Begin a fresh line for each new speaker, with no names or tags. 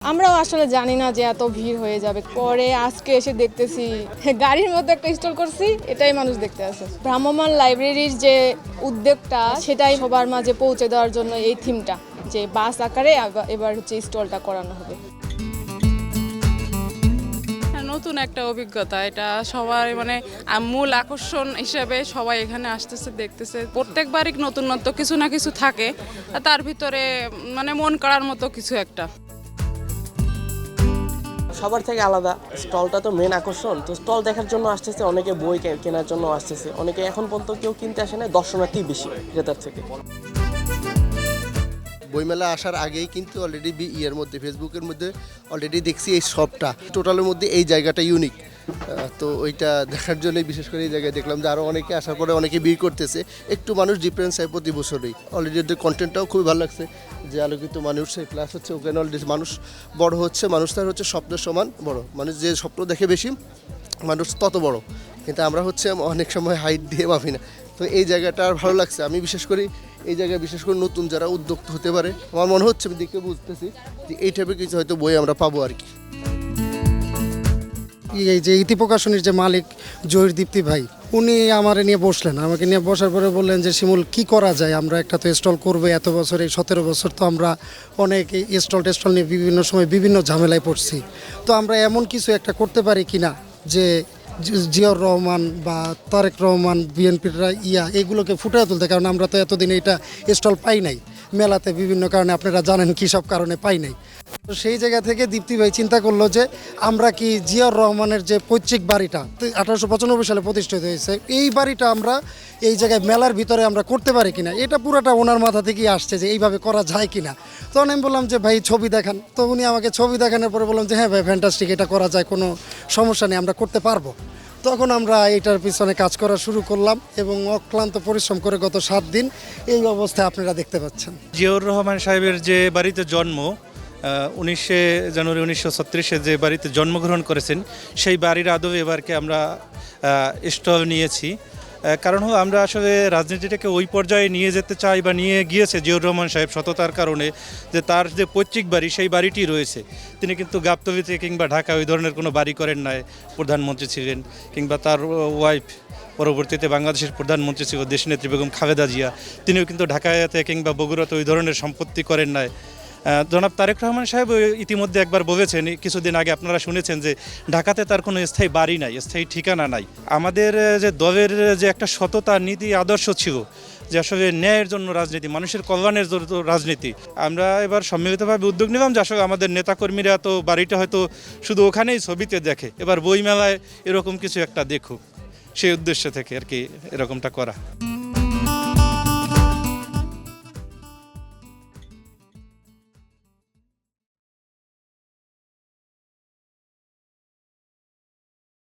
আমরাও আসলে জানি না যে এত ভিড় হয়ে যাবে, পরে আজকে এসে দেখতেছি গাড়ির মধ্যে একটা স্টল করছি, এটাই মানুষ দেখতে আসে। ভ্রাম্যমাণ লাইব্রেরির যে উদ্যোগটা সেটাই সবার মাঝে পৌঁছে দেওয়ার জন্য এই থিমটা, যে বাস আকারে এবার হচ্ছে স্টলটা করানো হবে।
নতুন একটা অভিজ্ঞতা, এটা সবাই মূল আকর্ষণ হিসেবে সবাই এখানে আসতেছে, দেখতেছে। প্রত্যেকবারই নতুনত্ব কিছু না কিছু থাকে, তার ভিতরে মন করার মতো কিছু একটা।
সবার থেকে আলাদা স্টলটা তো মেন আকর্ষণ, তো স্টল দেখার জন্য আসতেছে অনেকে, বই কেনার জন্য আসতেছে অনেকে। এখন পর্যন্ত কেউ কিনতে আসে না, দর্শনার্থী বেশি ক্রেতার থেকে।
বইমেলা আসার আগেই কিন্তু অলরেডি ইয়ের মধ্যে ফেসবুকের মধ্যে অলরেডি দেখছি এই শপটা টোটালের মধ্যে এই জায়গাটা ইউনিক। তো ওইটা দেখার জন্যই বিশেষ করে এই জায়গায় দেখলাম যে আরও অনেকে আসার পরে অনেকে ভিড় করতেছে, একটু মানুষ ডিফারেন্স হয় প্রতি বছরই। অলরেডি ওদের কন্টেন্টটাও খুবই ভালো লাগছে, যে আলোকিত মানুষ, প্লাস হচ্ছে ওখানে অলরেডি মানুষ বড় হচ্ছে, মানুষ তার হচ্ছে স্বপ্নের সমান বড়, মানুষ যে স্বপ্ন দেখে বেশি মানুষ তত বড়, কিন্তু আমরা হচ্ছে অনেক সময় হাইট দিয়ে মাপি না। তো এই জায়গাটা আর ভালো লাগছে। আমি বিশেষ করি এই জায়গায় বিশেষ করে নতুন যারা উদ্যোক্তা হতে পারে, আমার মনে হচ্ছে আমি দেখে বুঝতেছি যে এই টাইপের কিছু হয়তো বই আমরা পাবো আর কি।
এই যে ইতি প্রকাশনীর যে মালিক জহির দীপ্তি ভাই, উনি আমাকে নিয়ে বসলেন, আমাকে নিয়ে বসার পরে বললেন যে শিমুল কি করা যায়, আমরা একটা তো স্টল করবো, এত বছর এই 17 বছর তো আমরা অনেক স্টল নিয়ে বিভিন্ন সময় বিভিন্ন ঝামেলায় পড়ছি, তো আমরা এমন কিছু একটা করতে পারি কিনা যে জিয়াউর রহমান বা তারেক রহমান বিএনপির এগুলোকে ফুটিয়ে তুলতে। কারণ আমরা তো এতদিন এটা স্টল পাই নাই, মেলাতে বিভিন্ন কারণে আপনারা জানেন কী সব কারণে পাই নাই। তো সেই জায়গা থেকে দীপ্তি ভাই চিন্তা করলো যে আমরা কি জিয়াউর রহমানের যে পৈতৃক বাড়িটা 1895 সালে প্রতিষ্ঠিত হয়েছে, এই বাড়িটা আমরা এই জায়গায় মেলার ভিতরে আমরা করতে পারি কিনা। এটা পুরোটা ওনার মাথা থেকেই আসছে যে এইভাবে করা যায় কিনা। তখন আমি বললাম যে ভাই ছবি দেখান, তো উনি আমাকে ছবি দেখানোর পরে বললাম যে হ্যাঁ ভাই ফ্যান্টাস্টিক, এটা করা যায়, কোনো সমস্যা নেই, আমরা করতে পারবো। তখন আমরা এটার পিছনে কাজ করা শুরু করলাম এবং অক্লান্ত পরিশ্রম করে গত 7 দিন এই অবস্থায় আপনারা দেখতে পাচ্ছেন।
জিয়াউর রহমান সাহেবের যে বাড়িতে জন্ম, 19 জানুয়ারি 1936-এ যে বাড়িতে জন্মগ্রহণ করেছেন, সেই বাড়ির আদবে এবারকে আমরা স্টল নিয়েছি। কারণ আমরা আসলে রাজনীতিটাকে ওই পর্যায়ে নিয়ে যেতে চাই বা নিয়ে গিয়েছে জিয়াউর রহমান সাহেব সততার কারণে, যে তার যে পৈতৃক বাড়ি সেই বাড়িটি রয়েছে। তিনি কিন্তু গাবতলীতে কিংবা ঢাকা ওই ধরনের কোনো বাড়ি করেন নাই, প্রধানমন্ত্রী ছিলেন, কিংবা তার ওয়াইফ পরবর্তীতে বাংলাদেশের প্রধানমন্ত্রী ছিল দেশনেত্রী বেগম খালেদা জিয়া, তিনিও কিন্তু ঢাকাতে কিংবা বগুড়াতে ওই ধরনের সম্পত্তি করেন নাই। জনাব তারেক রহমান সাহেব ইতিমধ্যে একবার বলেছেন, কিছুদিন আগে আপনারা শুনেছেন যে ঢাকাতে তার কোনো স্থায়ী বাড়ি নাই, স্থায়ী ঠিকানা নাই। আমাদের যে দলের যে একটা সততা নীতি আদর্শ ছিল, যে আসলে ন্যায়ের জন্য রাজনীতি, মানুষের কল্যাণের জন্য রাজনীতি, আমরা এবার সম্মিলিতভাবে উদ্যোগ নিলাম যে আসলে আমাদের নেতাকর্মীরা তো বাড়িটা হয়তো শুধু ওখানেই ছবিতে দেখে, এবার বইমেলায় এরকম কিছু একটা দেখুক, সেই উদ্দেশ্য থেকে আর কি এরকমটা করা।